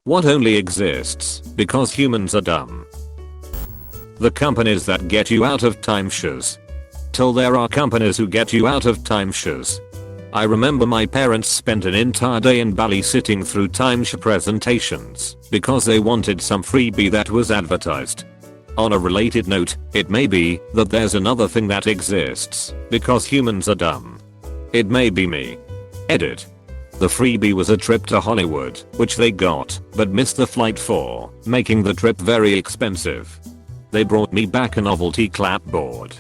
What only exists because humans are dumb. The companies that get you out of timeshares. Till there are companies who get you out of timeshares. I remember my parents spent an entire day in Bali sitting through timeshare presentations because they wanted some freebie that was advertised. On a related note, it may be that there's another thing that exists because humans are dumb. It may be me. Edit. The freebie was a trip to Hollywood, which they got, but missed the flight for, making the trip very expensive. They brought me back a novelty clapboard.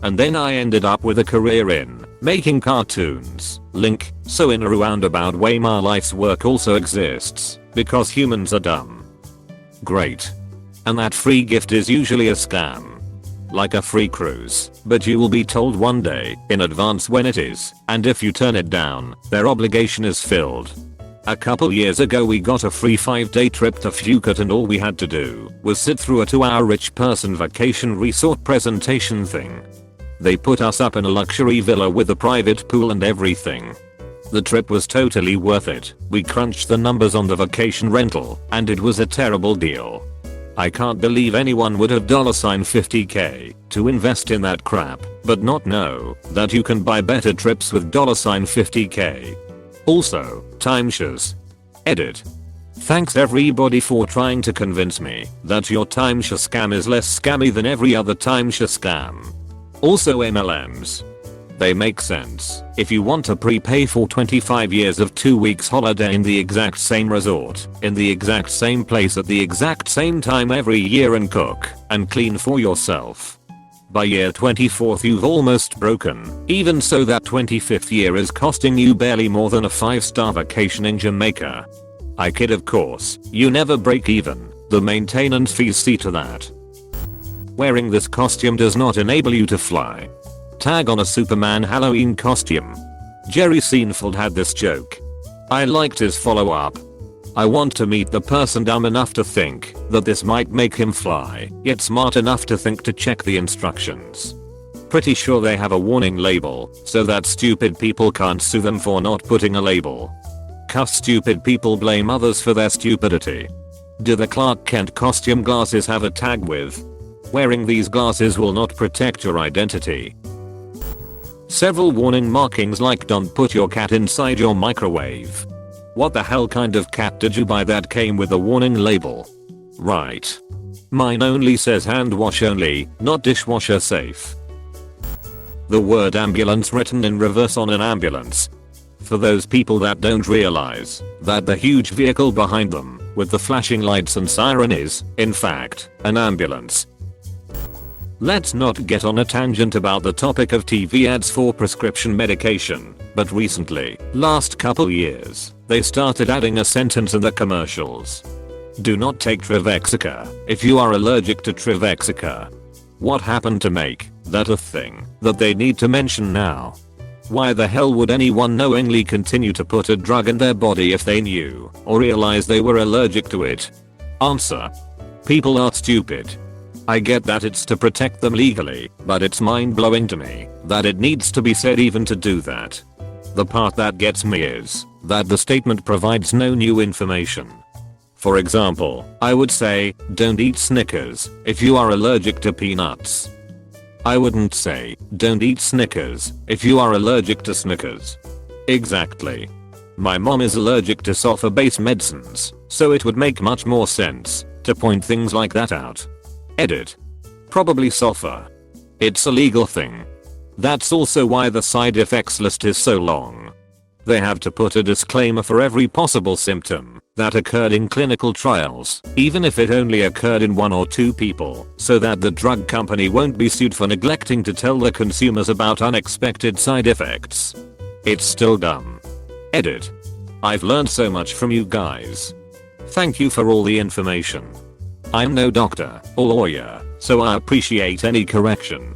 And then I ended up with a career in making cartoons. Link, so in a roundabout way my life's work also exists, because humans are dumb. Great. And that free gift is usually a scam. Like a free cruise, but you will be told one day in advance when it is, and if you turn it down, their obligation is filled. A couple years ago we got a free 5-day trip to Phuket and all we had to do was sit through a 2-hour rich person vacation resort presentation thing. They put us up in a luxury villa with a private pool and everything. The trip was totally worth it. We crunched the numbers on the vacation rental, and it was a terrible deal. I can't believe anyone would have $50k to invest in that crap, but not know that you can buy better trips with $50k. Also, timeshares. Edit. Thanks everybody for trying to convince me that your timeshare scam is less scammy than every other timeshare scam. Also MLMs. They make sense if you want to prepay for 25 years of 2 weeks holiday in the exact same resort, in the exact same place at the exact same time every year and cook and clean for yourself. By year 24th you've almost broken, even so that 25th year is costing you barely more than a 5-star vacation in Jamaica. I kid of course, you never break even, the maintenance fees see to that. Wearing this costume does not enable you to fly. Tag on a Superman Halloween costume. Jerry Seinfeld had this joke. I liked his follow-up. I want to meet the person dumb enough to think that this might make him fly, yet smart enough to think to check the instructions. Pretty sure they have a warning label so that stupid people can't sue them for not putting a label. Cuff stupid people blame others for their stupidity. Do the Clark Kent costume glasses have a tag with? Wearing these glasses will not protect your identity. Several warning markings like don't put your cat inside your microwave. What the hell kind of cat did you buy that came with a warning label? Right. Mine only says hand wash only, not dishwasher safe. The word ambulance written in reverse on an ambulance. For those people that don't realize that the huge vehicle behind them with the flashing lights and siren is, in fact, an ambulance. Let's not get on a tangent about the topic of TV ads for prescription medication, but recently, last couple years, they started adding a sentence in the commercials. Do not take Trevexica if you are allergic to Trevexica. What happened to make that a thing that they need to mention now? Why the hell would anyone knowingly continue to put a drug in their body if they knew or realized they were allergic to it? Answer. People are stupid. I get that it's to protect them legally, but it's mind-blowing to me that it needs to be said even to do that. The part that gets me is that the statement provides no new information. For example, I would say, don't eat Snickers if you are allergic to peanuts. I wouldn't say, don't eat Snickers if you are allergic to Snickers. Exactly. My mom is allergic to sulfur-based medicines, so it would make much more sense to point things like that out. Edit. Probably sulfur. It's a legal thing. That's also why the side effects list is so long. They have to put a disclaimer for every possible symptom that occurred in clinical trials, even if it only occurred in 1 or 2 people, so that the drug company won't be sued for neglecting to tell the consumers about unexpected side effects. It's still dumb. Edit. I've learned so much from you guys. Thank you for all the information. I'm no doctor or lawyer, so I appreciate any correction.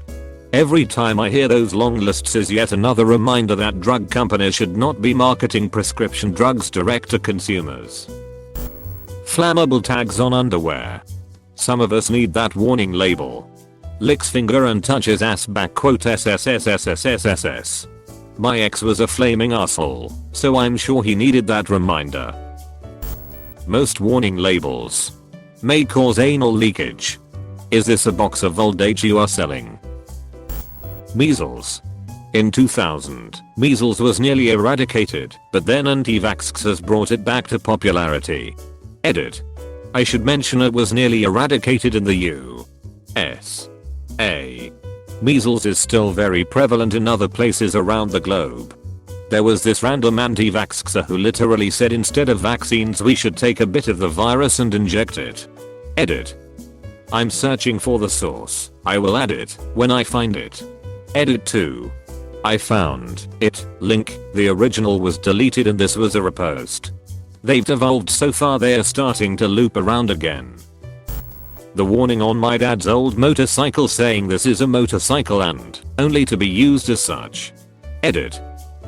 Every time I hear those long lists is yet another reminder that drug companies should not be marketing prescription drugs direct to consumers. Flammable tags on underwear. Some of us need that warning label. Licks finger and touches ass back quote SSSSSSSS. My ex was a flaming asshole, so I'm sure he needed that reminder. Most warning labels may cause anal leakage. Is this a box of old age you are selling? Measles. In 2000, measles was nearly eradicated, but then anti-vaxxers brought it back to popularity. Edit. I should mention it was nearly eradicated in the USA. Measles is still very prevalent in other places around the globe. There was this random anti-vaxxer who literally said instead of vaccines we should take a bit of the virus and inject it. Edit. I'm searching for the source. I will add it when I find it. Edit 2. I found it. Link. The original was deleted and this was a repost. They've evolved so far they're starting to loop around again. The warning on my dad's old motorcycle saying this is a motorcycle and only to be used as such. Edit.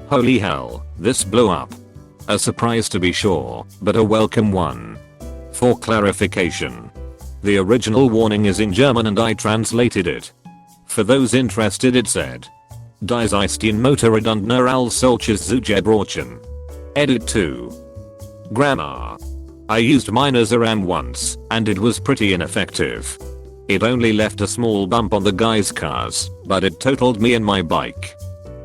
Holy hell, this blew up. A surprise to be sure, but a welcome one. For clarification, the original warning is in German and I translated it. For those interested it said, "Dies ist in Motorrad und nur als solches zu gebrauchen." Edit 2. Grammar. I used mine as a ram once, and it was pretty ineffective. It only left a small bump on the guy's cars, but it totaled me and my bike.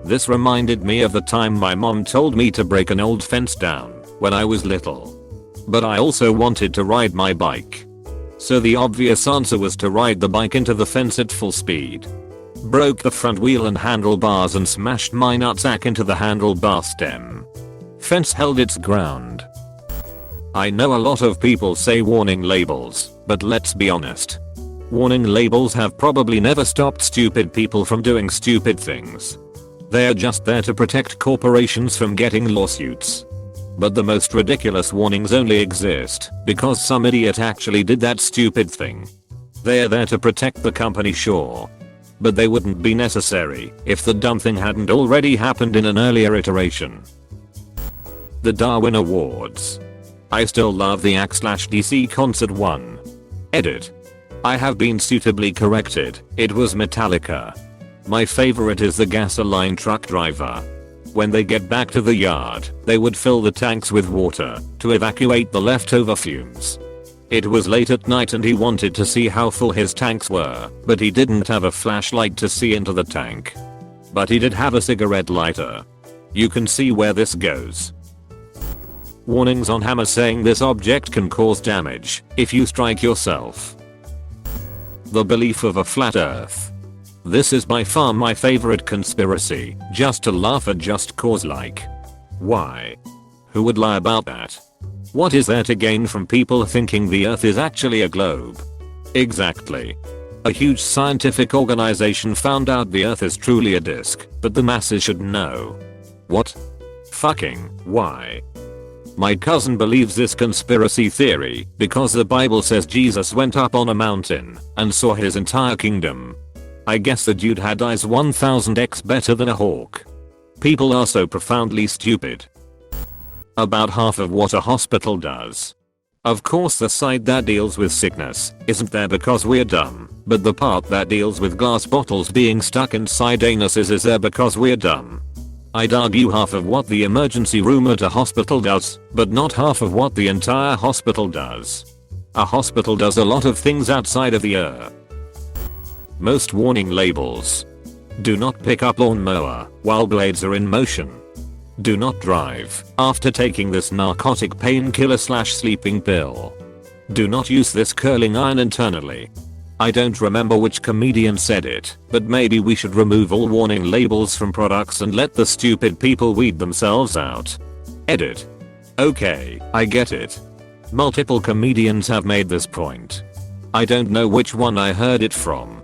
This reminded me of the time my mom told me to break an old fence down when I was little. But I also wanted to ride my bike. So the obvious answer was to ride the bike into the fence at full speed. Broke the front wheel and handlebars and smashed my nutsack into the handlebar stem. Fence held its ground. I know a lot of people say warning labels, but let's be honest. Warning labels have probably never stopped stupid people from doing stupid things. They're just there to protect corporations from getting lawsuits. But the most ridiculous warnings only exist because some idiot actually did that stupid thing. They're there to protect the company, sure. But they wouldn't be necessary if the dumb thing hadn't already happened in an earlier iteration. The Darwin Awards. I still love the AskDC concert one. Edit. I have been suitably corrected, it was Metallica. My favorite is the gasoline truck driver. When they get back to the yard, they would fill the tanks with water to evacuate the leftover fumes. It was late at night and he wanted to see how full his tanks were, but he didn't have a flashlight to see into the tank. But he did have a cigarette lighter. You can see where this goes. Warnings on hammer saying this object can cause damage if you strike yourself. The belief of a flat earth. This is by far my favorite conspiracy, just to laugh at just cause like. Why? Who would lie about that? What is there to gain from people thinking the earth is actually a globe? Exactly. A huge scientific organization found out the earth is truly a disk, but the masses should know. What? Fucking why? My cousin believes this conspiracy theory because the Bible says Jesus went up on a mountain and saw his entire kingdom. I guess the dude had eyes 1000x better than a hawk. People are so profoundly stupid. About half of what a hospital does. Of course the side that deals with sickness isn't there because we're dumb, but the part that deals with glass bottles being stuck inside anuses is there because we're dumb. I'd argue half of what the emergency room at a hospital does, but not half of what the entire hospital does. A hospital does a lot of things outside of the earth. Most warning labels. Do not pick up lawnmower while blades are in motion. Do not drive after taking this narcotic painkiller / sleeping pill. Do not use this curling iron internally. I don't remember which comedian said it, but maybe we should remove all warning labels from products and let the stupid people weed themselves out. Edit. Okay, I get it. Multiple comedians have made this point. I don't know which one I heard it from.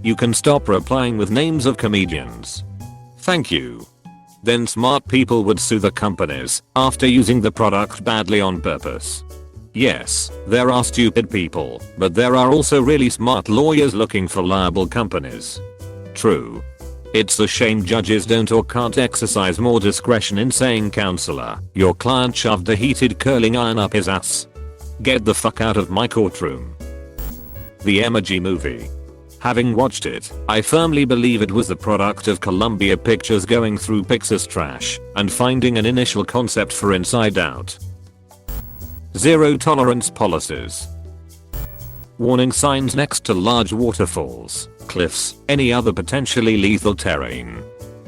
You can stop replying with names of comedians. Thank you. Then smart people would sue the companies after using the product badly on purpose. Yes, there are stupid people, but there are also really smart lawyers looking for liable companies. True. It's a shame judges don't or can't exercise more discretion in saying, "Counselor, your client shoved a heated curling iron up his ass. Get the fuck out of my courtroom." The Emoji Movie. Having watched it, I firmly believe it was the product of Columbia Pictures going through Pixar's trash and finding an initial concept for Inside Out. Zero tolerance policies. Warning signs next to large waterfalls, cliffs, any other potentially lethal terrain.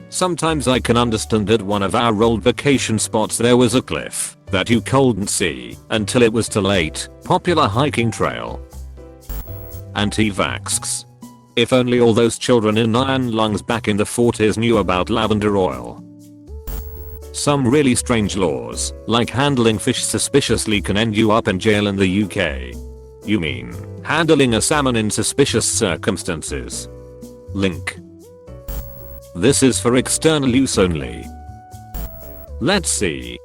Sometimes I can understand at one of our old vacation spots there was a cliff that you couldn't see until it was too late. Popular hiking trail. Anti-vaxx. If only all those children in iron lungs back in the 40s knew about lavender oil. Some really strange laws, like handling fish suspiciously, can end you up in jail in the UK. You mean handling a salmon in suspicious circumstances? Link. This is for external use only. Let's see.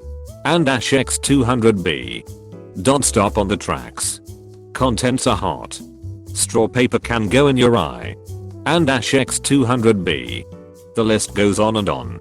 And X200B. Don't stop on the tracks. Contents are hot. Straw paper can go in your eye. And X200B. The list goes on and on.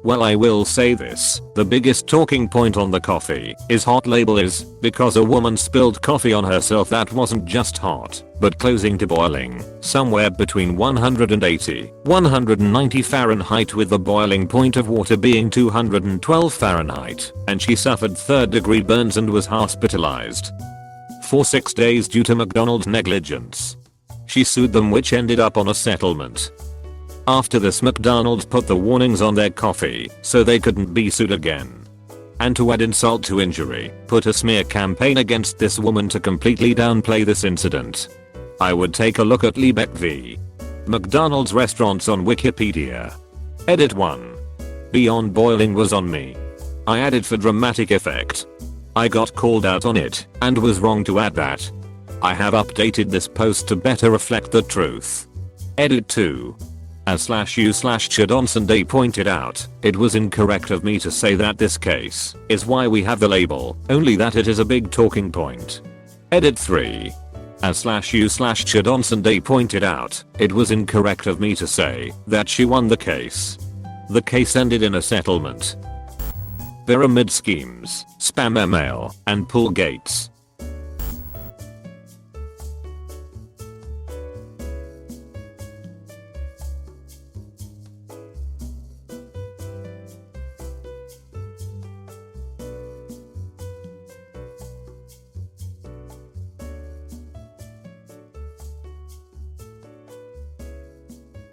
Well, I will say this, the biggest talking point on the coffee is hot label is because a woman spilled coffee on herself that wasn't just hot, but closing to boiling, somewhere between 180-190 Fahrenheit, with the boiling point of water being 212 Fahrenheit, and she suffered 3rd-degree burns and was hospitalized for 6 days due to McDonald's negligence. She sued them, which ended up on a settlement. After this, McDonald's put the warnings on their coffee so they couldn't be sued again. And to add insult to injury, put a smear campaign against this woman to completely downplay this incident. I would take a look at Liebeck v. McDonald's restaurants on Wikipedia. Edit 1. Beyond boiling was on me. I added for dramatic effect. I got called out on it and was wrong to add that. I have updated this post to better reflect the truth. Edit 2. /u/Chadonson pointed out, it was incorrect of me to say that this case is why we have the label, only that it is a big talking point. Edit 3. /u/Chadonson pointed out, it was incorrect of me to say that she won the case. The case ended in a settlement. Pyramid schemes, spam email, and pull gates.